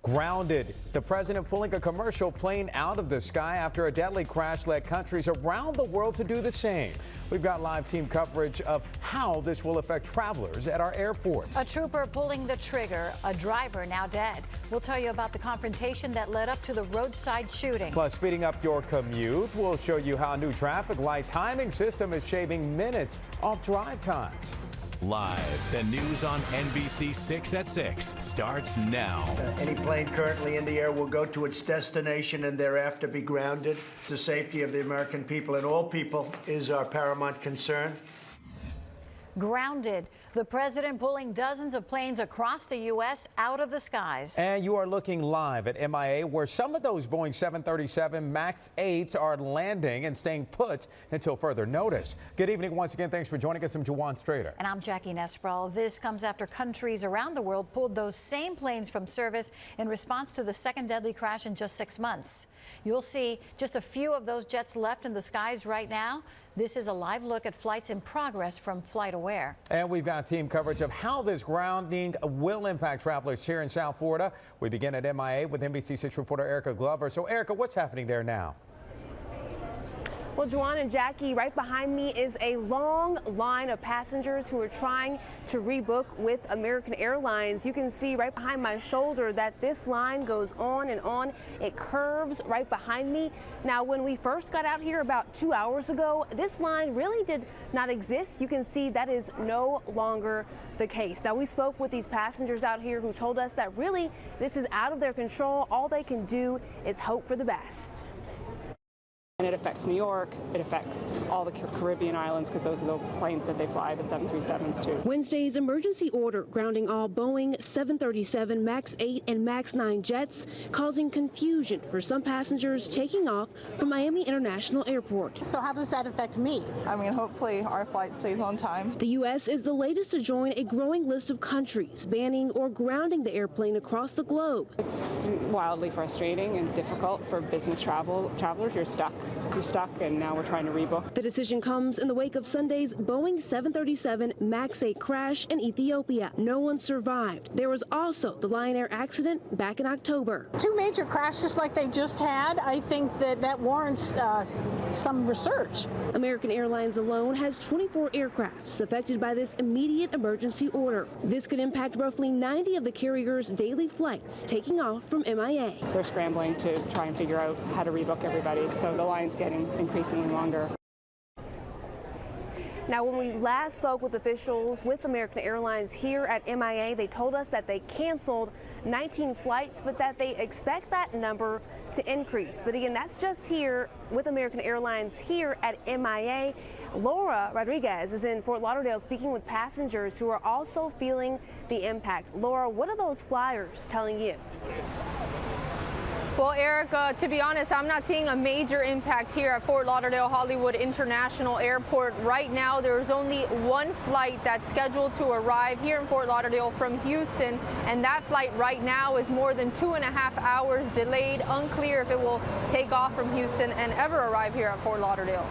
Grounded. The president pulling a commercial plane out of the sky after a deadly crash led countries around the world to do the same. We've got live team coverage of how this will affect travelers at our airports. A trooper pulling the trigger, a driver now dead. We'll tell you about the confrontation that led up to the roadside shooting. Plus, speeding up your commute, we'll show you how a new traffic light timing system is shaving minutes off drive times. Live, the news on NBC 6 at 6 starts now. Any plane currently in the air will go to its destination and thereafter be grounded. The safety of the American people and all people is our paramount concern. Grounded. The president pulling dozens of planes across the U.S. out of the skies. And you are looking live at MIA, where some of those Boeing 737 MAX 8s are landing and staying put until further notice. Good evening once again. Thanks for joining us. I'm Juwan Strader. And I'm Jackie Nesprall. This comes after countries around the world pulled those same planes from service in response to the second deadly crash in just 6 months. You'll see just a few of those jets left in the skies right now. This is a live look at flights in progress from FlightAware. And we've got team coverage of how this grounding will impact travelers here in South Florida. We begin at MIA with NBC6 reporter Erica Glover. So, Erica, what's happening there now? Well, Juwan and Jackie, right behind me is a long line of passengers who are trying to rebook with American Airlines. You can see right behind my shoulder that this line goes on and on. It curves right behind me. Now, when we first got out here about 2 hours ago, this line really did not exist. You can see that is no longer the case. Now, we spoke with these passengers out here who told us that really this is out of their control. All they can do is hope for the best. And it affects New York, it affects all the Caribbean islands because those are the planes that they fly, the 737s too. Wednesday's emergency order grounding all Boeing 737 MAX 8 and MAX 9 jets, causing confusion for some passengers taking off from Miami International Airport. So how does that affect me? I mean, hopefully our flight stays on time. The U.S. is the latest to join a growing list of countries banning or grounding the airplane across the globe. It's wildly frustrating and difficult for business travelers. You're stuck, and now we're trying to rebook. The decision comes in the wake of Sunday's Boeing 737 MAX 8 crash in Ethiopia. No one survived. There was also the Lion Air accident back in October. 2 major crashes like they just had, I think that warrants some research. American Airlines alone has 24 aircrafts affected by this immediate emergency order. This could impact roughly 90 of the carrier's daily flights taking off from MIA. They're scrambling to try and figure out how to rebook everybody, so the line's getting increasingly longer. Now, when we last spoke with officials with American Airlines here at MIA, they told us that they canceled 19 flights, but that they expect that number to increase. But again, that's just here with American Airlines here at MIA. Laura Rodriguez is in Fort Lauderdale speaking with passengers who are also feeling the impact. Laura, what are those flyers telling you? Well, Erica, to be honest, I'm not seeing a major impact here at Fort Lauderdale Hollywood International Airport. Right now, there's only one flight that's scheduled to arrive here in Fort Lauderdale from Houston, and that flight right now is more than 2.5 hours delayed. Unclear if it will take off from Houston and ever arrive here at Fort Lauderdale.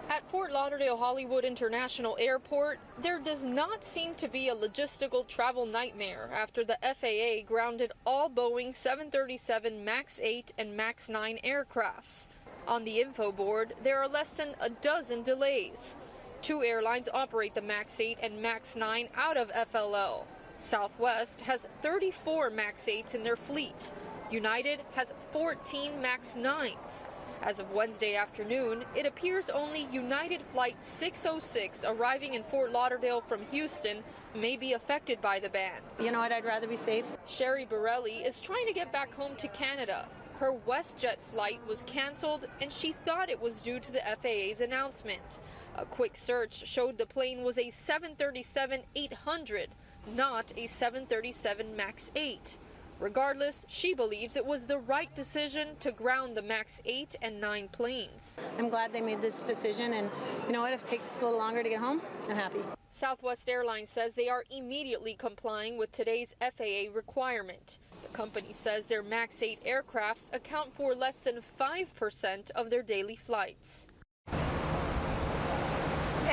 At Fort Lauderdale Hollywood International Airport, there does not seem to be a logistical travel nightmare after the FAA grounded all Boeing 737 MAX 8 and MAX 9 aircrafts. On the info board, there are less than a dozen delays. 2 airlines operate the MAX 8 and MAX 9 out of FLL. Southwest has 34 MAX 8s in their fleet. United has 14 MAX 9s. As of Wednesday afternoon, it appears only United Flight 606 arriving in Fort Lauderdale from Houston may be affected by the ban. You know what, I'd rather be safe. Sherry Borelli is trying to get back home to Canada. Her WestJet flight was canceled, and she thought it was due to the FAA's announcement. A quick search showed the plane was a 737-800, not a 737 MAX 8. Regardless, she believes it was the right decision to ground the MAX 8 and 9 planes. I'm glad they made this decision, and you know what, if it takes us a little longer to get home, I'm happy. Southwest Airlines says they are immediately complying with today's FAA requirement. The company says their MAX 8 aircrafts account for less than 5% of their daily flights.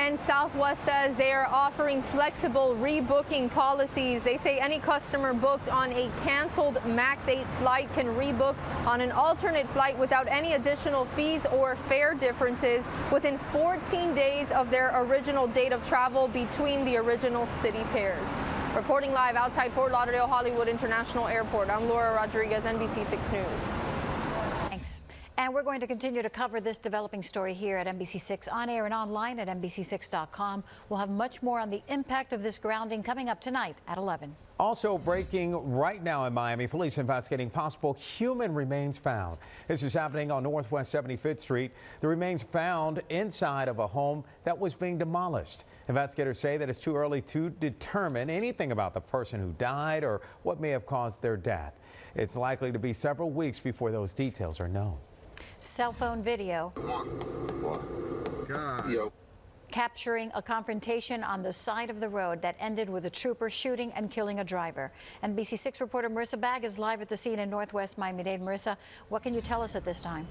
And Southwest says they are offering flexible rebooking policies. They say any customer booked on a canceled MAX 8 flight can rebook on an alternate flight without any additional fees or fare differences within 14 days of their original date of travel between the original city pairs. Reporting live outside Fort Lauderdale Hollywood International Airport, I'm Laura Rodriguez, NBC 6 News. Thanks. And we're going to continue to cover this developing story here at NBC6 on air and online at NBC6.com. We'll have much more on the impact of this grounding coming up tonight at 11. Also breaking right now in Miami, police investigating possible human remains found. This is happening on Northwest 75th Street. The remains found inside of a home that was being demolished. Investigators say that it's too early to determine anything about the person who died or what may have caused their death. It's likely to be several weeks before those details are known. Cell phone video capturing a confrontation on the side of the road that ended with a trooper shooting and killing a driver. NBC6 reporter Marissa Bagg is live at the scene in Northwest Miami-Dade. Marissa, what can you tell us at this time?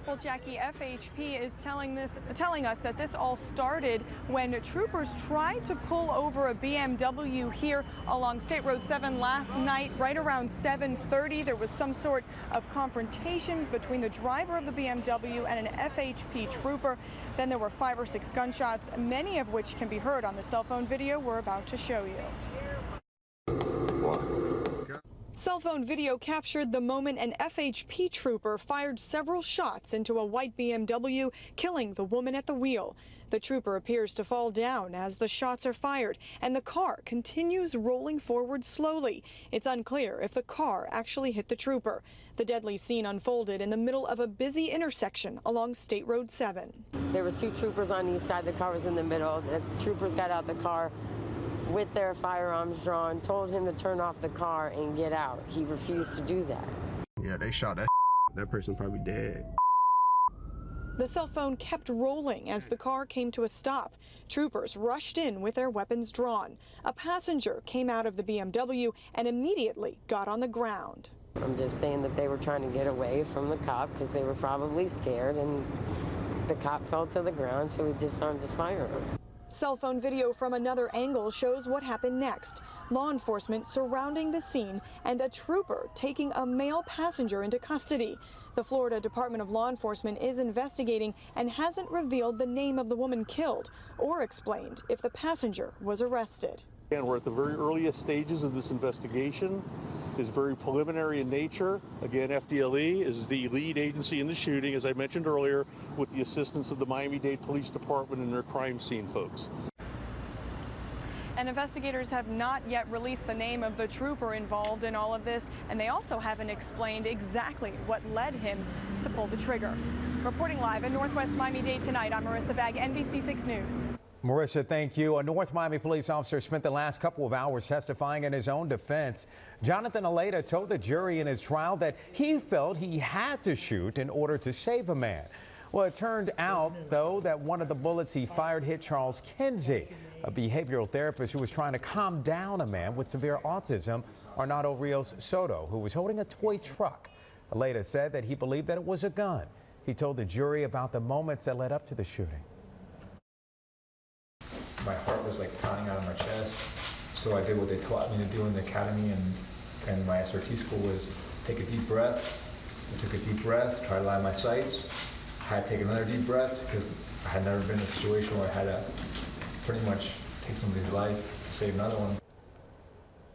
Well, Jackie, FHP is telling us that this all started when troopers tried to pull over a BMW here along State Road 7 last night, right around 7:30. There was some sort of confrontation between the driver of the BMW and an FHP trooper. Then there were 5 or 6 gunshots, many of which can be heard on the cell phone video we're about to show you. Cell phone video captured the moment an FHP trooper fired several shots into a white BMW, killing the woman at the wheel. The trooper appears to fall down as the shots are fired, and the car continues rolling forward slowly. It's unclear if the car actually hit the trooper. The deadly scene unfolded in the middle of a busy intersection along State Road 7. There was 2 troopers on each side. The car was in the middle. The troopers got out the car with their firearms drawn, told him to turn off the car and get out. He refused to do that. Yeah, they shot that. That person probably dead. The cell phone kept rolling as the car came to a stop. Troopers rushed in with their weapons drawn. A passenger came out of the BMW and immediately got on the ground. I'm just saying that they were trying to get away from the cop because they were probably scared, and the cop fell to the ground, so he disarmed his firearm. Cell phone video from another angle shows what happened next. Law enforcement surrounding the scene and a trooper taking a male passenger into custody. The Florida Department of Law Enforcement is investigating and hasn't revealed the name of the woman killed or explained if the passenger was arrested. And we're at the very earliest stages of this investigation. It's very preliminary in nature. Again, FDLE is the lead agency in the shooting, as I mentioned earlier, with the assistance of the Miami-Dade Police Department and their crime scene folks. And investigators have not yet released the name of the trooper involved in all of this, and they also haven't explained exactly what led him to pull the trigger. Reporting live in Northwest Miami-Dade tonight, I'm Marissa Bagg, NBC6 News. Marissa, thank you. A North Miami police officer spent the last couple of hours testifying in his own defense. Jonathan Aleda told the jury in his trial that he felt he had to shoot in order to save a man. Well, it turned out, though, that one of the bullets he fired hit Charles Kinsey, a behavioral therapist who was trying to calm down a man with severe autism, Arnaldo Rios Soto, who was holding a toy truck. Aleda said that he believed that it was a gun. He told the jury about the moments that led up to the shooting. My heart was like pounding out of my chest, so I did what they taught me to do in the academy and my SRT school was take a deep breath. I took a deep breath, tried to line my sights. I had to take another deep breath because I had never been in a situation where I had to pretty much take somebody's life to save another one.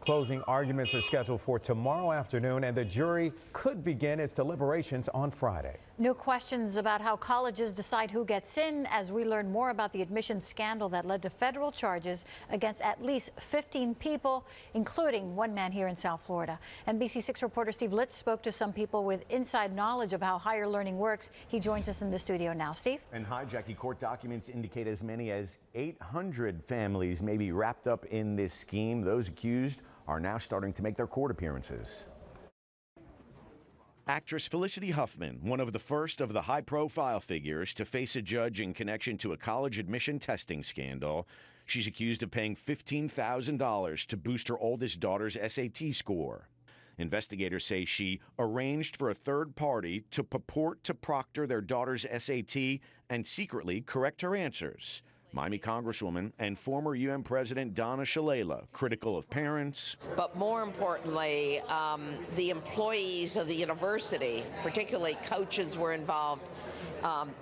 Closing arguments are scheduled for tomorrow afternoon, and the jury could begin its deliberations on Friday. New questions about how colleges decide who gets in as we learn more about the admissions scandal that led to federal charges against at least 15 people, including one man here in South Florida. NBC6 reporter Steve Litz spoke to some people with inside knowledge of how higher learning works. He joins us in the studio now. Steve? And hi, Jackie. Court documents indicate as many as 800 families may be wrapped up in this scheme. Those accused are now starting to make their court appearances. Actress Felicity Huffman, one of the first of the high-profile figures to face a judge in connection to a college admission testing scandal. She's accused of paying $15,000 to boost her oldest daughter's SAT score. Investigators say she arranged for a third party to purport to proctor their daughter's SAT and secretly correct her answers. Miami Congresswoman and former UN President Donna Shalala critical of parents. But more importantly, the employees of the university, particularly coaches, were involved.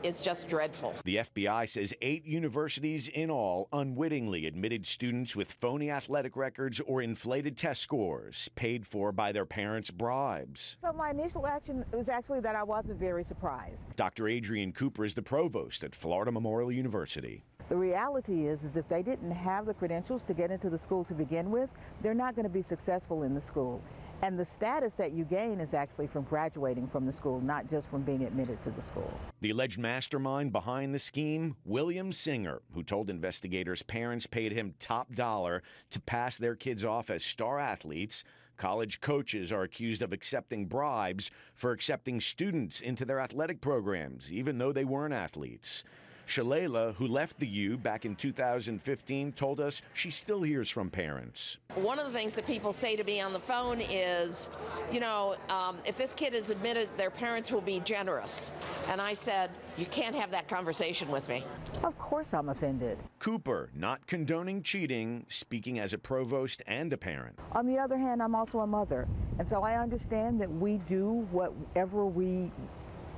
Is just dreadful. The FBI says 8 universities in all unwittingly admitted students with phony athletic records or inflated test scores paid for by their parents' bribes. So my initial action was actually that I wasn't very surprised. Dr. Adrian Cooper is the provost at Florida Memorial University. The reality is if they didn't have the credentials to get into the school to begin with, they're not going to be successful in the school. And the status that you gain is actually from graduating from the school, not just from being admitted to the school. The alleged mastermind behind the scheme, William Singer, who told investigators parents paid him top dollar to pass their kids off as star athletes. College coaches are accused of accepting bribes for accepting students into their athletic programs, even though they weren't athletes. Shalala, who left the U back in 2015, told us she still hears from parents. One of the things that people say to me on the phone is, you know, if this kid is admitted, their parents will be generous. And I said, you can't have that conversation with me. Of course I'm offended. Cooper, not condoning cheating, speaking as a provost and a parent. On the other hand, I'm also a mother. And so I understand that we do whatever we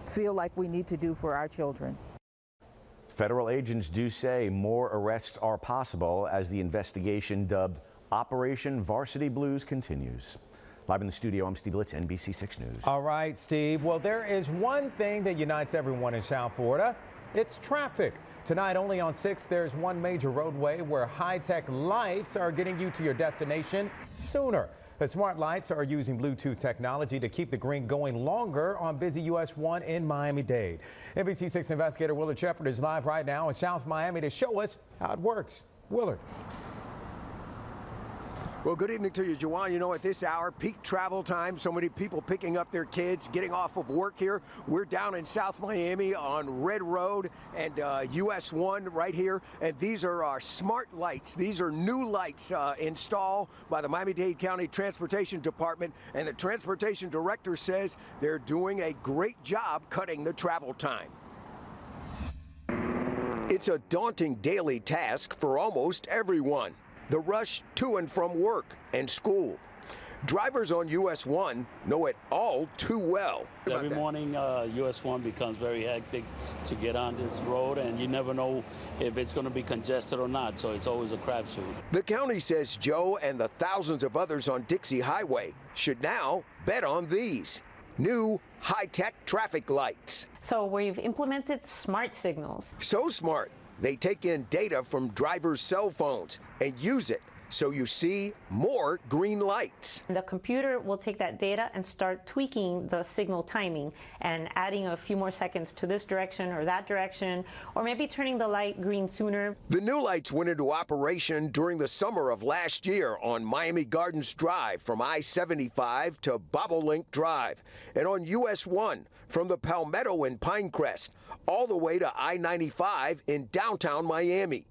feel like we need to do for our children. Federal agents do say more arrests are possible as the investigation dubbed Operation Varsity Blues continues. Live in the studio, I'm Steve Litz, NBC 6 News. All right, Steve. Well, there is one thing that unites everyone in South Florida. It's traffic. Tonight, only on 6, there's one major roadway where high-tech lights are getting you to your destination sooner. The smart lights are using Bluetooth technology to keep the green going longer on busy US 1 in Miami-Dade. NBC 6 investigator Willard Shepard is live right now in South Miami to show us how it works. Willard. Well, good evening to you, Juwan. You know, at this hour, peak travel time, so many people picking up their kids, getting off of work here. We're down in South Miami on Red Road and US 1 right here. And these are our smart lights. These are new lights installed by the Miami-Dade County Transportation Department. And the transportation director says they're doing a great job cutting the travel time. It's a daunting daily task for almost everyone. The rush to and from work and school. Drivers on US 1 know it all too well. Every morning, US 1 becomes very hectic to get on this road, and you never know if it's going to be congested or not, so it's always a crapshoot. The county says Joe and the thousands of others on Dixie Highway should now bet on these new high-tech traffic lights. So we've implemented smart signals. So smart, they take in data from drivers' cell phones and use it so you see more green lights. The computer will take that data and start tweaking the signal timing and adding a few more seconds to this direction or that direction, or maybe turning the light green sooner. The new lights went into operation during the summer of last year on Miami Gardens Drive from I-75 to Bobolink Drive, and on US 1 from the Palmetto in Pinecrest all the way to I-95 in downtown Miami.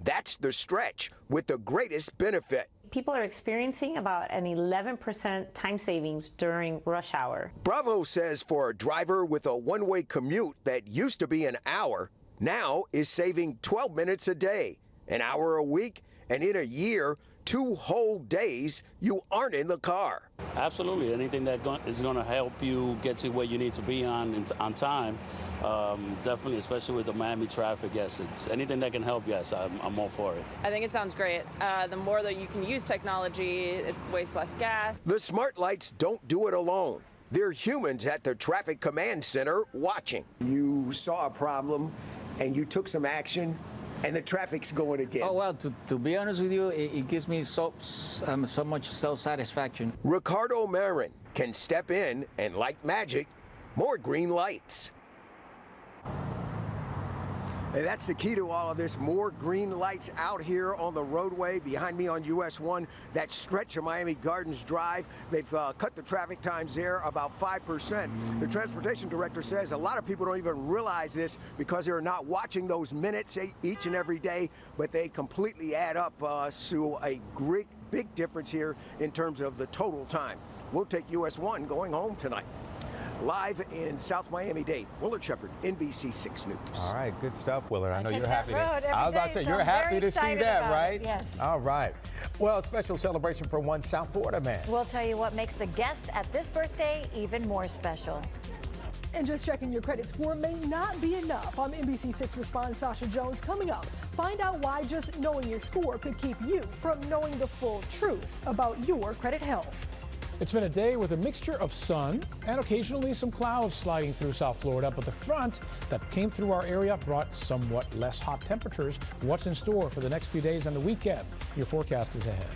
That's the stretch with the greatest benefit. People are experiencing about an 11% time savings during rush hour. Bravo says for a driver with a one-way commute that used to be an hour, now is saving 12 minutes a day, an hour a week, and in a year, 2 whole days you aren't in the car. Absolutely. Anything that is going to help you get to where you need to be on time. Definitely, especially with the Miami traffic, yes. It's anything that can help, yes, I'm all for it. I think it sounds great. The more that you can use technology, it wastes less gas. The smart lights don't do it alone. They're humans at the Traffic Command Center watching. You saw a problem and you took some action, and the traffic's going again. Oh, well, to be honest with you, it gives me so much self-satisfaction. Ricardo Marin can step in and, like magic, more green lights. And that's the key to all of this. More green lights out here on the roadway behind me on US 1. That stretch of Miami Gardens Drive, they've cut the traffic times there about 5%. The transportation director says a lot of people don't even realize this because they're not watching those minutes each and every day, but they completely add up to a great big difference here in terms of the total time. We'll take US 1 going home tonight. Live in South Miami-Dade, Willard Shepard, NBC 6 News. All right, good stuff, Willard. I know you're happy. I was about to say, you're happy to see that, right? Yes. All right. Well, a special celebration for one South Florida man. We'll tell you what makes the guest at this birthday even more special. And just checking your credit score may not be enough. On NBC6 Response, Sasha Jones coming up. Find out why just knowing your score could keep you from knowing the full truth about your credit health. It's been a day with a mixture of sun and occasionally some clouds sliding through South Florida, but the front that came through our area brought somewhat less hot temperatures. What's in store for the next few days and the weekend? Your forecast is ahead.